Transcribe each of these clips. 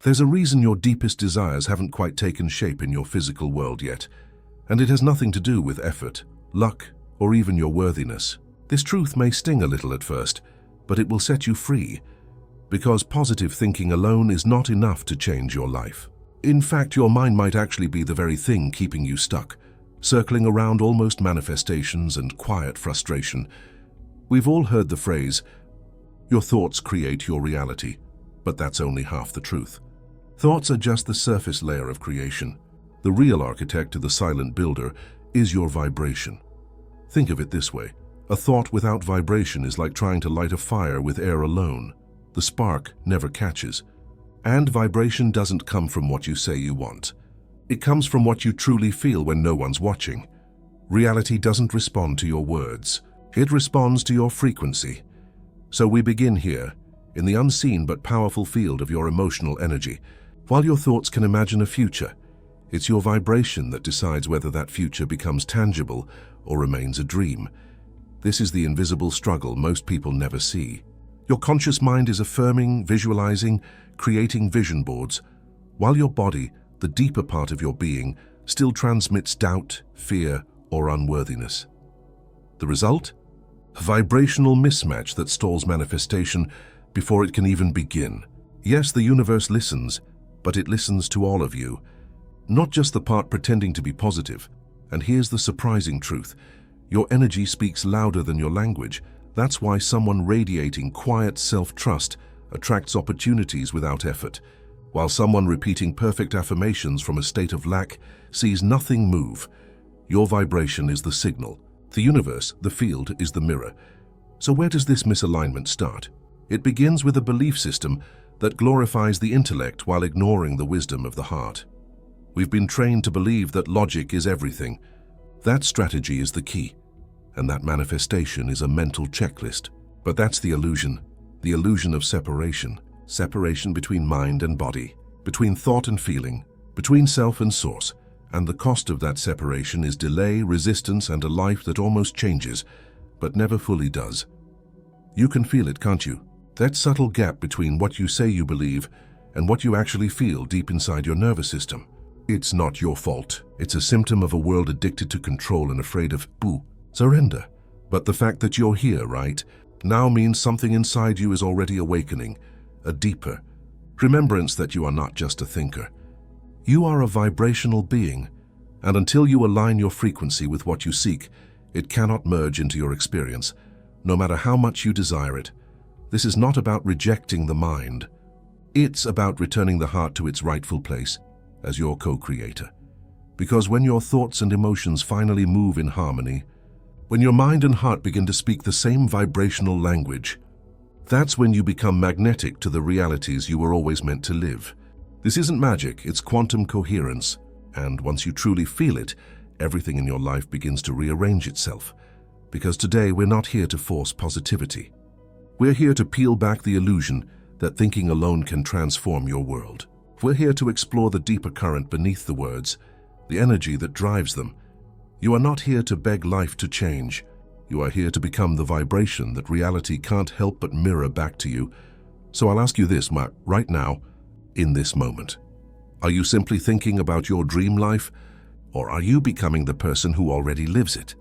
There's a reason your deepest desires haven't quite taken shape in your physical world yet, and it has nothing to do with effort, luck, or even your worthiness. This truth may sting a little at first, but it will set you free, because positive thinking alone is not enough to change your life. In fact, your mind might actually be the very thing keeping you stuck, circling around almost manifestations and quiet frustration. We've all heard the phrase, "Your thoughts create your reality," but that's only half the truth. Thoughts are just the surface layer of creation. The real architect to the silent builder is your vibration. Think of it this way. A thought without vibration is like trying to light a fire with air alone. The spark never catches. And vibration doesn't come from what you say you want. It comes from what you truly feel when no one's watching. Reality doesn't respond to your words. It responds to your frequency. So we begin here, in the unseen but powerful field of your emotional energy. While your thoughts can imagine a future, it's your vibration that decides whether that future becomes tangible or remains a dream. This is the invisible struggle most people never see. Your conscious mind is affirming, visualizing, creating vision boards, while your body, the deeper part of your being, still transmits doubt, fear, or unworthiness. The result? A vibrational mismatch that stalls manifestation before it can even begin. Yes, the universe listens, but it listens to all of you, not just the part pretending to be positive. And here's the surprising truth. Your energy speaks louder than your language. That's why someone radiating quiet self-trust attracts opportunities without effort, while someone repeating perfect affirmations from a state of lack sees nothing move. Your vibration is the signal. The universe, the field, is the mirror. So where does this misalignment start? It begins with a belief system that glorifies the intellect while ignoring the wisdom of the heart. We've been trained to believe that logic is everything. That strategy is the key, and that manifestation is a mental checklist. But that's the illusion of separation. Separation between mind and body, between thought and feeling, between self and source. And the cost of that separation is delay, resistance, and a life that almost changes, but never fully does. You can feel it, can't you? That subtle gap between what you say you believe and what you actually feel deep inside your nervous system. It's not your fault. It's a symptom of a world addicted to control and afraid of surrender. But the fact that you're here, right, now means something inside you is already awakening, a deeper remembrance that you are not just a thinker. You are a vibrational being, and until you align your frequency with what you seek, it cannot merge into your experience, no matter how much you desire it. This is not about rejecting the mind. It's about returning the heart to its rightful place as your co-creator. Because when your thoughts and emotions finally move in harmony, when your mind and heart begin to speak the same vibrational language, that's when you become magnetic to the realities you were always meant to live. This isn't magic, it's quantum coherence. And once you truly feel it, everything in your life begins to rearrange itself. Because today we're not here to force positivity. We're here to peel back the illusion that thinking alone can transform your world. We're here to explore the deeper current beneath the words, the energy that drives them. You are not here to beg life to change. You are here to become the vibration that reality can't help but mirror back to you. So I'll ask you this, Mark, right now, in this moment. Are you simply thinking about your dream life, or are you becoming the person who already lives it?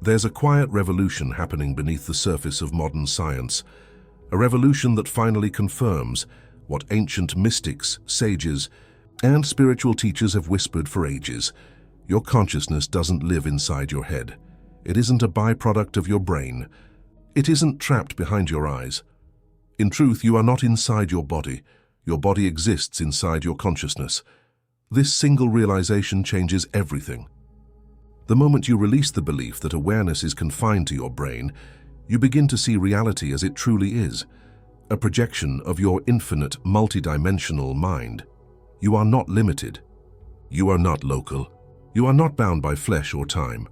There's a quiet revolution happening beneath the surface of modern science, a revolution that finally confirms what ancient mystics, sages, and spiritual teachers have whispered for ages. Your consciousness doesn't live inside your head. It isn't a byproduct of your brain. It isn't trapped behind your eyes. In truth, you are not inside your body. Your body exists inside your consciousness. This single realization changes everything. The moment you release the belief that awareness is confined to your brain, you begin to see reality as it truly is, a projection of your infinite, multidimensional mind. You are not limited. You are not local. You are not bound by flesh or time.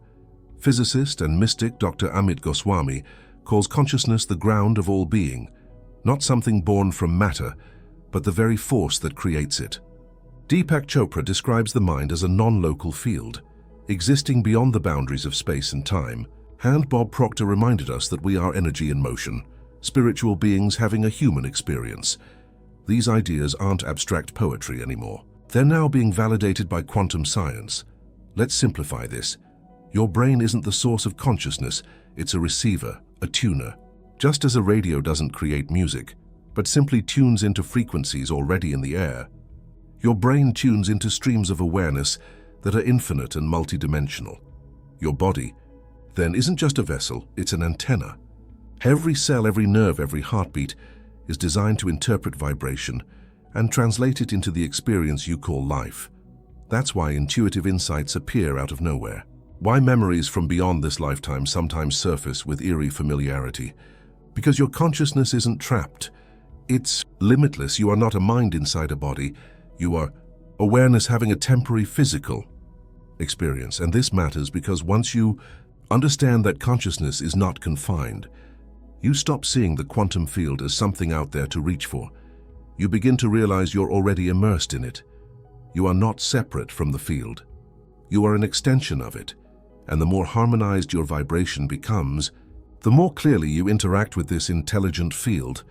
Physicist and mystic Dr. Amit Goswami calls consciousness the ground of all being, not something born from matter, but the very force that creates it. Deepak Chopra describes the mind as a non-local field, existing beyond the boundaries of space and time. And Bob Proctor reminded us that we are energy in motion, spiritual beings having a human experience. These ideas aren't abstract poetry anymore. They're now being validated by quantum science. Let's simplify this. Your brain isn't the source of consciousness, it's a receiver, a tuner. Just as a radio doesn't create music, but simply tunes into frequencies already in the air, your brain tunes into streams of awareness that are infinite and multidimensional. Your body, then, isn't just a vessel, it's an antenna. Every cell, every nerve, every heartbeat is designed to interpret vibration and translate it into the experience you call life. That's why intuitive insights appear out of nowhere. Why memories from beyond this lifetime sometimes surface with eerie familiarity. Because your consciousness isn't trapped. It's limitless. You are not a mind inside a body. You are awareness having a temporary physical experience. And this matters because once you understand that consciousness is not confined, you stop seeing the quantum field as something out there to reach for. You begin to realize you're already immersed in it. You are not separate from the field. You are an extension of it. And the more harmonized your vibration becomes, the more clearly you interact with this intelligent field.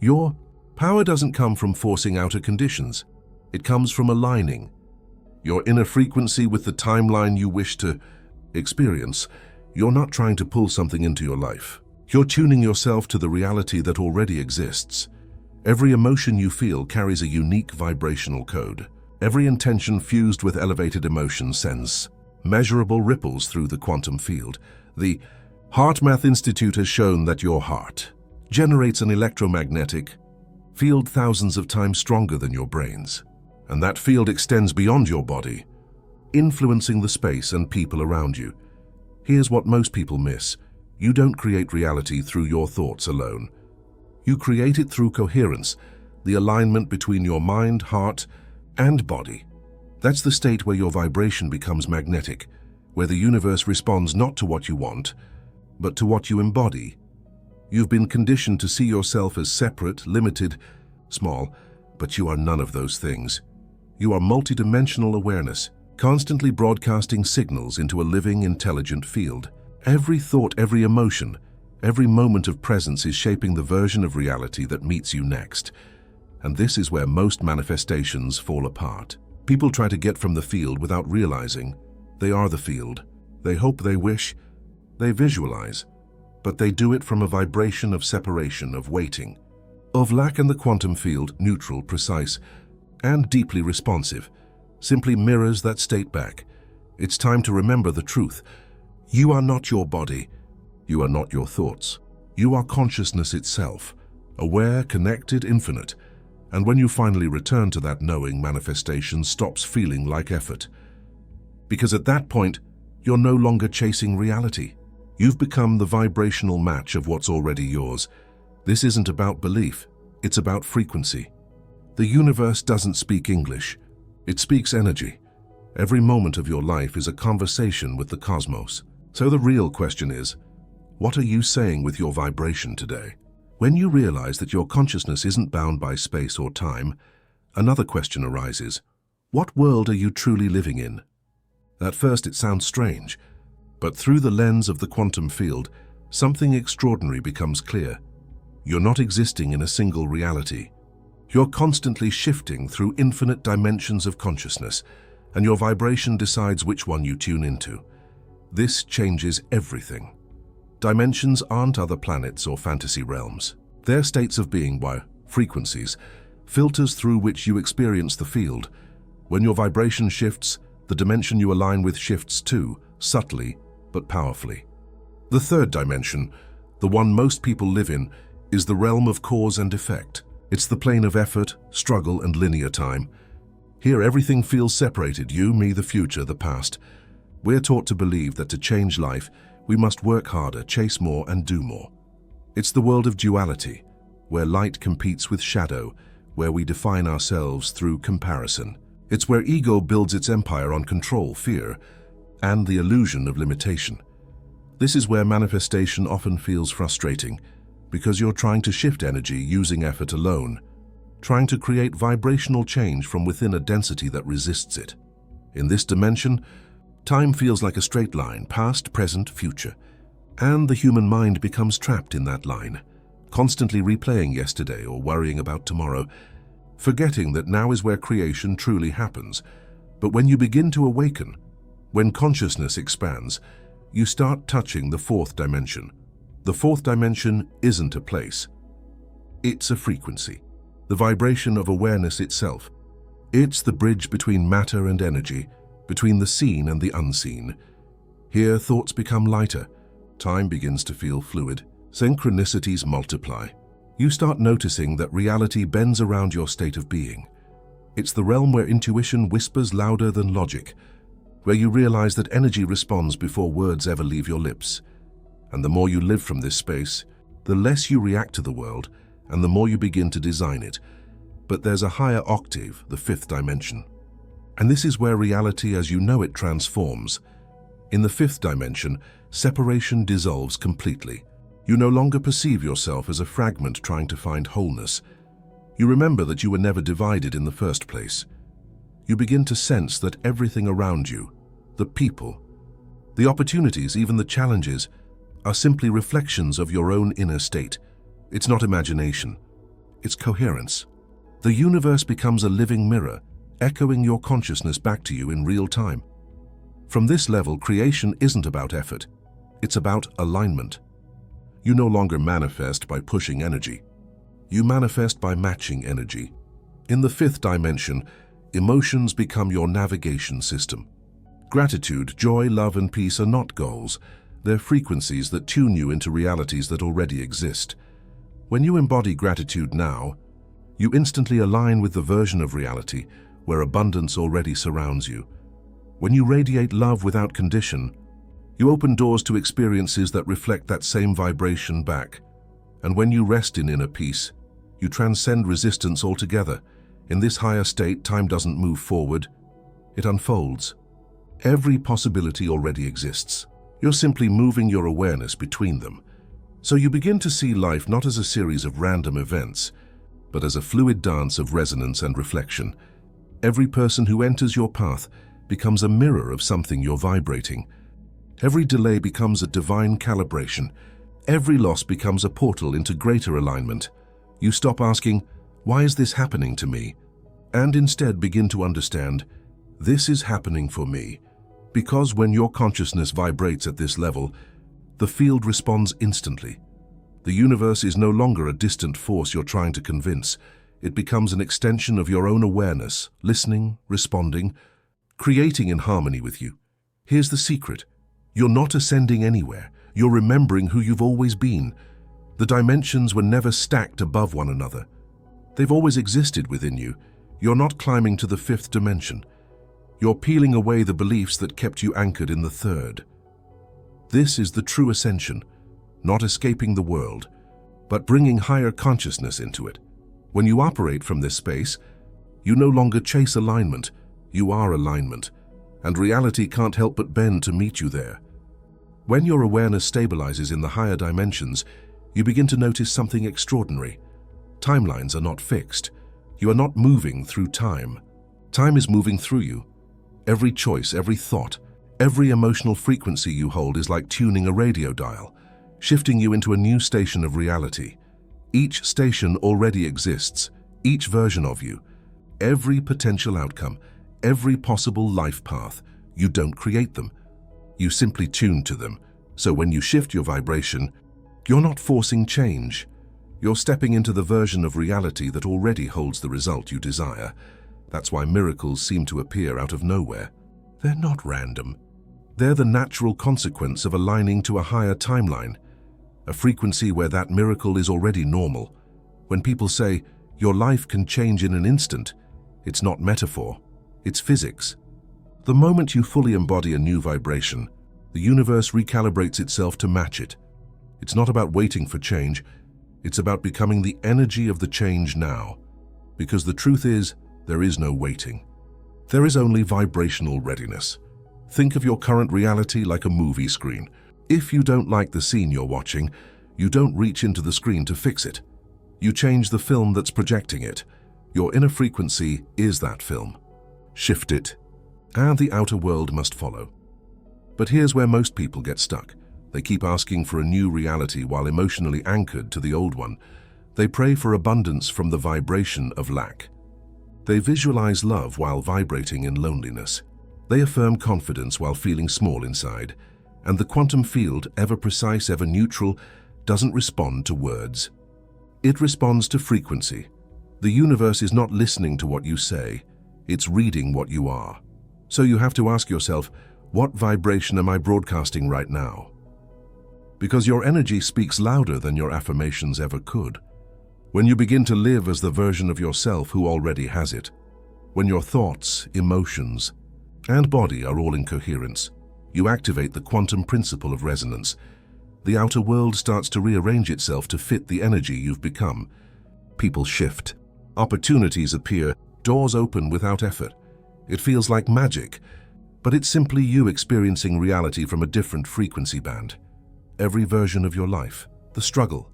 Your power doesn't come from forcing outer conditions. It comes from aligning your inner frequency with the timeline you wish to experience. You're not trying to pull something into your life. You're tuning yourself to the reality that already exists. Every emotion you feel carries a unique vibrational code. Every intention fused with elevated emotion sends measurable ripples through the quantum field. The HeartMath Institute has shown that your heart generates an electromagnetic field thousands of times stronger than your brain's. And that field extends beyond your body, influencing the space and people around you. Here's what most people miss. You don't create reality through your thoughts alone. You create it through coherence, the alignment between your mind, heart, and body. That's the state where your vibration becomes magnetic, where the universe responds not to what you want, but to what you embody. You've been conditioned to see yourself as separate, limited, small, but you are none of those things. You are multidimensional awareness, constantly broadcasting signals into a living, intelligent field. Every thought, every emotion, every moment of presence is shaping the version of reality that meets you next. And this is where most manifestations fall apart. People try to get from the field without realizing they are the field. They hope, they wish, they visualize, but they do it from a vibration of separation, of waiting, of lack. And the quantum field, neutral, precise, and deeply responsive, simply mirrors that state back. It's time to remember the truth. You are not your body. You are not your thoughts. You are consciousness itself, aware, connected, infinite. And when you finally return to that knowing, manifestation stops feeling like effort. Because at that point, you're no longer chasing reality. You've become the vibrational match of what's already yours. This isn't about belief, it's about frequency. The universe doesn't speak English, it speaks energy. Every moment of your life is a conversation with the cosmos. So the real question is, what are you saying with your vibration today? When you realize that your consciousness isn't bound by space or time, another question arises. What world are you truly living in? At first it sounds strange, but through the lens of the quantum field, something extraordinary becomes clear. You're not existing in a single reality. You're constantly shifting through infinite dimensions of consciousness, and your vibration decides which one you tune into. This changes everything. Dimensions aren't other planets or fantasy realms. They're states of being, frequencies, filters through which you experience the field. When your vibration shifts, the dimension you align with shifts too, subtly but powerfully. The third dimension, the one most people live in, is the realm of cause and effect. It's the plane of effort, struggle, and linear time. Here everything feels separated, you, me, the future, the past. We're taught to believe that to change life, we must work harder, chase more, and do more. It's the world of duality, where light competes with shadow, where we define ourselves through comparison. It's where ego builds its empire on control, fear, and the illusion of limitation. This is where manifestation often feels frustrating, because you're trying to shift energy using effort alone, trying to create vibrational change from within a density that resists it. In this dimension, time feels like a straight line, past, present, future. And the human mind becomes trapped in that line, constantly replaying yesterday or worrying about tomorrow. forgetting that now is where creation truly happens. But when you begin to awaken, when consciousness expands, you start touching the fourth dimension. The fourth dimension isn't a place. It's a frequency, the vibration of awareness itself. It's the bridge between matter and energy, between the seen and the unseen. Here, thoughts become lighter, time begins to feel fluid, synchronicities multiply. You start noticing that reality bends around your state of being. It's the realm where intuition whispers louder than logic, where you realize that energy responds before words ever leave your lips. And the more you live from this space, the less you react to the world, and the more you begin to design it. But there's a higher octave, the fifth dimension. And this is where reality as you know it transforms. In the fifth dimension, separation dissolves completely. You no longer perceive yourself as a fragment trying to find wholeness. You remember that you were never divided in the first place. You begin to sense that everything around you, the people, the opportunities, even the challenges, are simply reflections of your own inner state. It's not imagination, it's coherence. The universe becomes a living mirror, echoing your consciousness back to you in real time. From this level, creation isn't about effort, it's about alignment. You no longer manifest by pushing energy. You manifest by matching energy. In the fifth dimension, emotions become your navigation system. Gratitude, joy, love, and peace are not goals. They're frequencies that tune you into realities that already exist. When you embody gratitude now, you instantly align with the version of reality where abundance already surrounds you. When you radiate love without condition, you open doors to experiences that reflect that same vibration back. And when you rest in inner peace, you transcend resistance altogether. In this higher state, time doesn't move forward, it unfolds. Every possibility already exists. You're simply moving your awareness between them. So you begin to see life not as a series of random events, but as a fluid dance of resonance and reflection. Every person who enters your path becomes a mirror of something you're vibrating. Every delay becomes a divine calibration. Every loss becomes a portal into greater alignment. You stop asking, "Why is this happening to me?" and instead begin to understand, "This is happening for me." Because when your consciousness vibrates at this level, the field responds instantly. The universe is no longer a distant force you're trying to convince. It becomes an extension of your own awareness, listening, responding, creating in harmony with you. Here's the secret. You're not ascending anywhere. You're remembering who you've always been. The dimensions were never stacked above one another. They've always existed within you. You're not climbing to the fifth dimension. You're peeling away the beliefs that kept you anchored in the third. This is the true ascension, not escaping the world, but bringing higher consciousness into it. When you operate from this space, you no longer chase alignment, you are alignment, and reality can't help but bend to meet you there. When your awareness stabilizes in the higher dimensions, you begin to notice something extraordinary. Timelines are not fixed. You are not moving through time. Time is moving through you. Every choice, every thought, every emotional frequency you hold is like tuning a radio dial, shifting you into a new station of reality. Each station already exists, each version of you, every potential outcome, every possible life path. You don't create them. You simply tune to them. So when you shift your vibration, you're not forcing change. You're stepping into the version of reality that already holds the result you desire. That's why miracles seem to appear out of nowhere. They're not random. They're the natural consequence of aligning to a higher timeline, a frequency where that miracle is already normal. When people say, "Your life can change in an instant," it's not metaphor, it's physics. The moment you fully embody a new vibration, the universe recalibrates itself to match it. It's not about waiting for change, it's about becoming the energy of the change now. Because the truth is, there is no waiting. There is only vibrational readiness. Think of your current reality like a movie screen. If you don't like the scene you're watching, you don't reach into the screen to fix it. You change the film that's projecting it. Your inner frequency is that film. Shift it, and the outer world must follow. But here's where most people get stuck. They keep asking for a new reality while emotionally anchored to the old one. They pray for abundance from the vibration of lack. They visualize love while vibrating in loneliness. They affirm confidence while feeling small inside. And the quantum field, ever precise, ever neutral, doesn't respond to words. It responds to frequency. The universe is not listening to what you say, it's reading what you are. So you have to ask yourself, what vibration am I broadcasting right now? Because your energy speaks louder than your affirmations ever could. When you begin to live as the version of yourself who already has it, when your thoughts, emotions, and body are all in coherence, you activate the quantum principle of resonance. The outer world starts to rearrange itself to fit the energy you've become. People shift. Opportunities appear. Doors open without effort. It feels like magic, but it's simply you experiencing reality from a different frequency band. Every version of your life, the struggle,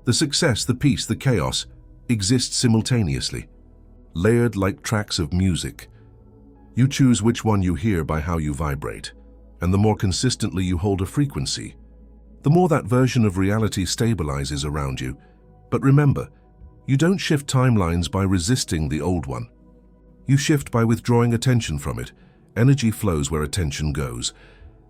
the success, the peace, the chaos, exists simultaneously, layered like tracks of music. You choose which one you hear by how you vibrate, and the more consistently you hold a frequency, the more that version of reality stabilizes around you. But remember, you don't shift timelines by resisting the old one. You shift by withdrawing attention from it. Energy flows where attention goes,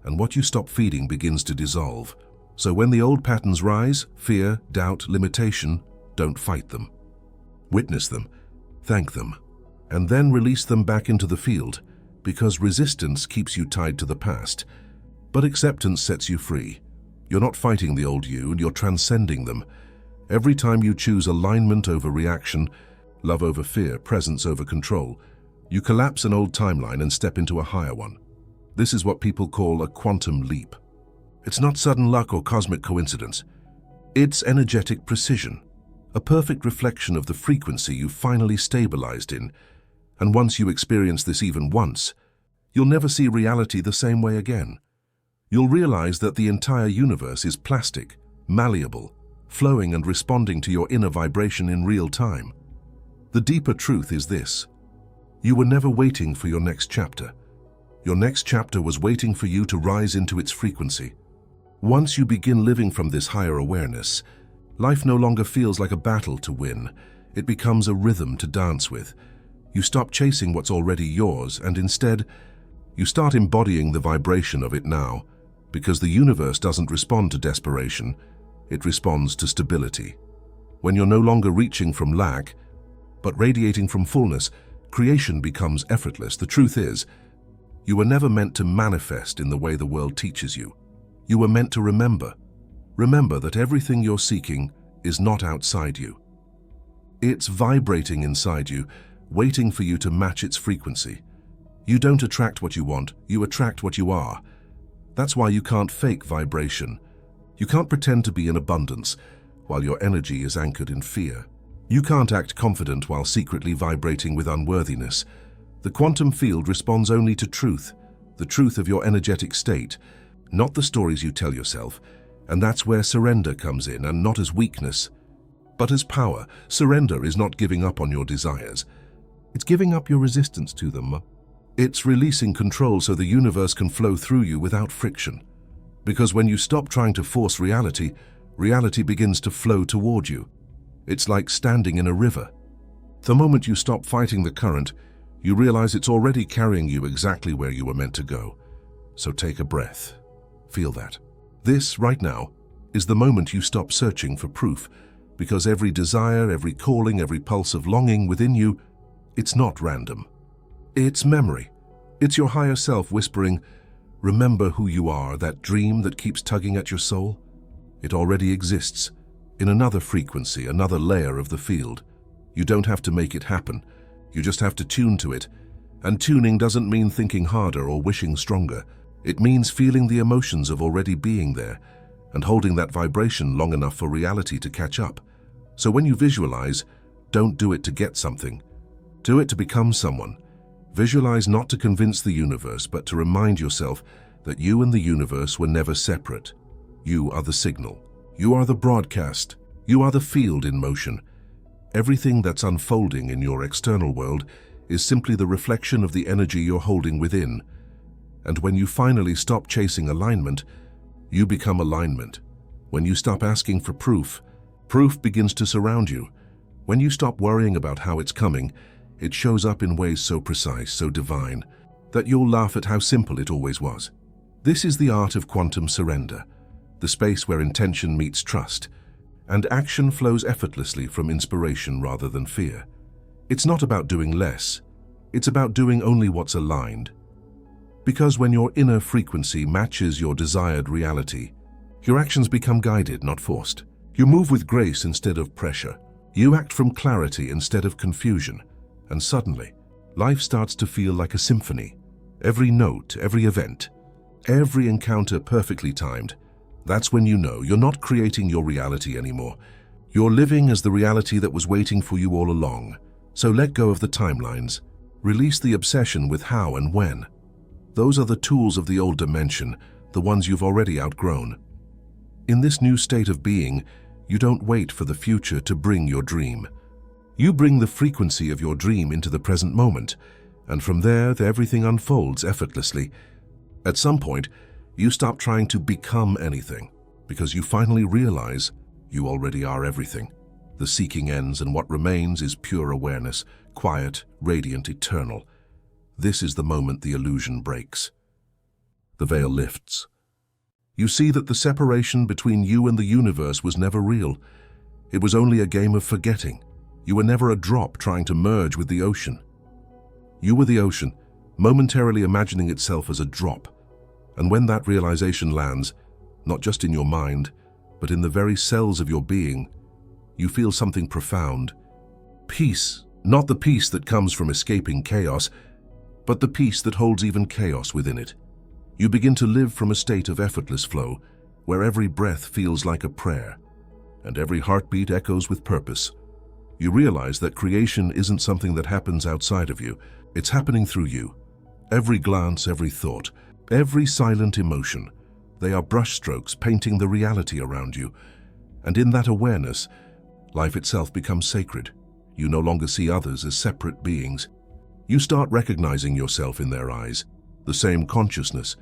and what you stop feeding begins to dissolve. So when the old patterns rise, fear, doubt, limitation, don't fight them. Witness them, thank them, and then release them back into the field, because resistance keeps you tied to the past, but acceptance sets you free. You're not fighting the old you, you're transcending them. Every time you choose alignment over reaction, love over fear, presence over control, you collapse an old timeline and step into a higher one. This is what people call a quantum leap. It's not sudden luck or cosmic coincidence. It's energetic precision, a perfect reflection of the frequency you've finally stabilized in. And once you experience this even once, you'll never see reality the same way again. You'll realize that the entire universe is plastic, malleable, flowing and responding to your inner vibration in real time. The deeper truth is this: you were never waiting for your next chapter. Your next chapter was waiting for you to rise into its frequency. Once you begin living from this higher awareness, life no longer feels like a battle to win. It becomes a rhythm to dance with. You stop chasing what's already yours, and instead, you start embodying the vibration of it now, because the universe doesn't respond to desperation, it responds to stability. When you're no longer reaching from lack, but radiating from fullness, creation becomes effortless. The truth is, you were never meant to manifest in the way the world teaches you. You were meant to remember. Remember that everything you're seeking is not outside you. It's vibrating inside you, waiting for you to match its frequency. You don't attract what you want, you attract what you are. That's why you can't fake vibration. You can't pretend to be in abundance while your energy is anchored in fear. You can't act confident while secretly vibrating with unworthiness. The quantum field responds only to truth, the truth of your energetic state, not the stories you tell yourself. And that's where surrender comes in, and not as weakness, but as power. Surrender is not giving up on your desires. It's giving up your resistance to them. It's releasing control so the universe can flow through you without friction. Because when you stop trying to force reality, reality begins to flow toward you. It's like standing in a river. The moment you stop fighting the current, you realize it's already carrying you exactly where you were meant to go. So take a breath. Feel that. This, right now, is the moment you stop searching for proof, because every desire, every calling, every pulse of longing within you, it's not random. It's memory. It's your higher self whispering, remember who you are, that dream that keeps tugging at your soul. It already exists, in another frequency, another layer of the field. You don't have to make it happen. You just have to tune to it. And tuning doesn't mean thinking harder or wishing stronger. It means feeling the emotions of already being there and holding that vibration long enough for reality to catch up. So when you visualize, don't do it to get something. Do it to become someone. Visualize not to convince the universe, but to remind yourself that you and the universe were never separate. You are the signal. You are the broadcast. You are the field in motion. Everything that's unfolding in your external world is simply the reflection of the energy you're holding within. And when you finally stop chasing alignment, you become alignment. When you stop asking for proof, proof begins to surround you. When you stop worrying about how it's coming, It shows up in ways so precise, so divine, that you'll laugh at how simple it always was. This is the art of quantum surrender, the space where intention meets trust, and action flows effortlessly from inspiration rather than fear. It's not about doing less, it's about doing only what's aligned. Because when your inner frequency matches your desired reality, your actions become guided, not forced. You move with grace instead of pressure. You act from clarity instead of confusion. And suddenly, life starts to feel like a symphony. Every note, every event, every encounter perfectly timed. That's when you know you're not creating your reality anymore. You're living as the reality that was waiting for you all along. So let go of the timelines. Release the obsession with how and when. Those are the tools of the old dimension, the ones you've already outgrown. In this new state of being, you don't wait for the future to bring your dream. You bring the frequency of your dream into the present moment, and from there, everything unfolds effortlessly. At some point, you stop trying to become anything, because you finally realize you already are everything. The seeking ends, and what remains is pure awareness, quiet, radiant, eternal. This is the moment the illusion breaks. The veil lifts. You see that the separation between you and the universe was never real. It was only a game of forgetting. You were never a drop trying to merge with the ocean. You were the ocean, momentarily imagining itself as a drop. And when that realization lands, not just in your mind, but in the very cells of your being, you feel something profound. Peace, not the peace that comes from escaping chaos, but the peace that holds even chaos within it. You begin to live from a state of effortless flow, where every breath feels like a prayer, and every heartbeat echoes with purpose. You realize that creation isn't something that happens outside of you, it's happening through you. Every glance, every thought, every silent emotion, they are brushstrokes painting the reality around you. And in that awareness, life itself becomes sacred. You no longer see others as separate beings. You start recognizing yourself in their eyes, the same consciousness,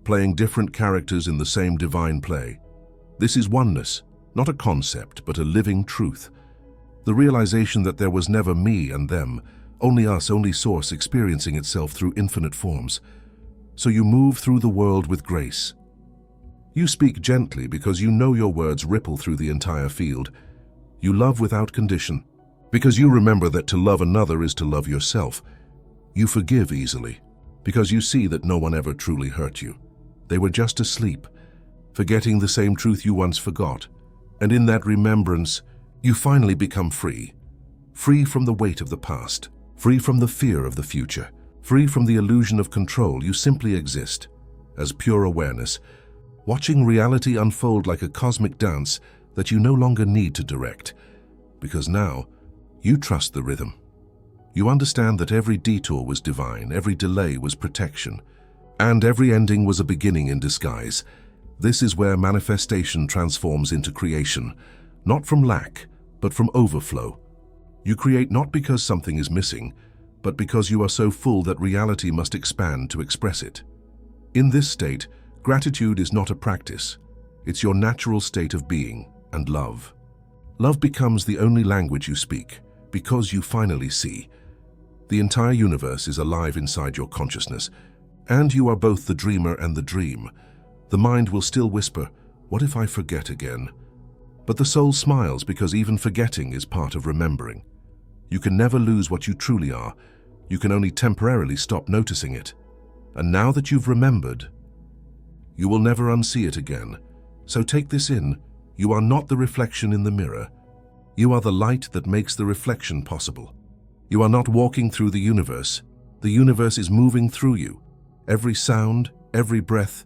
playing different characters in the same divine play. This is oneness, not a concept, but a living truth. The realization that there was never me and them, only us, only source experiencing itself through infinite forms. So you move through the world with grace. You speak gently because you know your words ripple through the entire field. You love without condition, because you remember that to love another is to love yourself. You forgive easily, because you see that no one ever truly hurt you. They were just asleep, forgetting the same truth you once forgot. And in that remembrance, you finally become free. Free from the weight of the past, free from the fear of the future, free from the illusion of control. You simply exist, as pure awareness, watching reality unfold like a cosmic dance that you no longer need to direct, because now you trust the rhythm. You understand that every detour was divine, every delay was protection, and every ending was a beginning in disguise. This is where manifestation transforms into creation, not from lack, but from overflow. You create not because something is missing, but because you are so full that reality must expand to express it. In this state, gratitude is not a practice. It's your natural state of being and love. Love becomes the only language you speak, because you finally see. The entire universe is alive inside your consciousness, and you are both the dreamer and the dream. The mind will still whisper, "What if I forget again?" But the soul smiles because even forgetting is part of remembering. You can never lose what you truly are. You can only temporarily stop noticing it. And now that you've remembered, you will never unsee it again. So take this in. You are not the reflection in the mirror. You are the light that makes the reflection possible. You are not walking through the universe. The universe is moving through you. Every sound, every breath,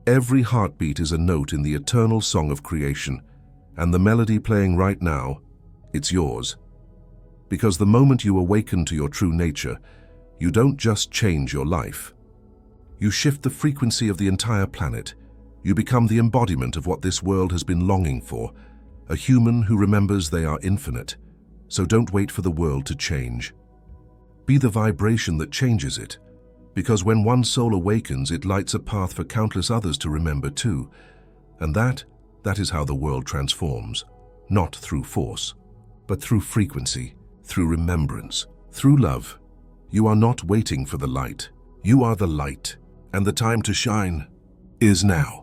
every heartbeat is a note in the eternal song of creation. And the melody playing right now, it's yours. Because the moment you awaken to your true nature, you don't just change your life. You shift the frequency of the entire planet. You become the embodiment of what this world has been longing for, a human who remembers they are infinite. So don't wait for the world to change. Be the vibration that changes it, because when one soul awakens, it lights a path for countless others to remember too. And that is how the world transforms, not through force, but through frequency, through remembrance, Through love, you are not waiting for the light. You are the light, and the time to shine is now.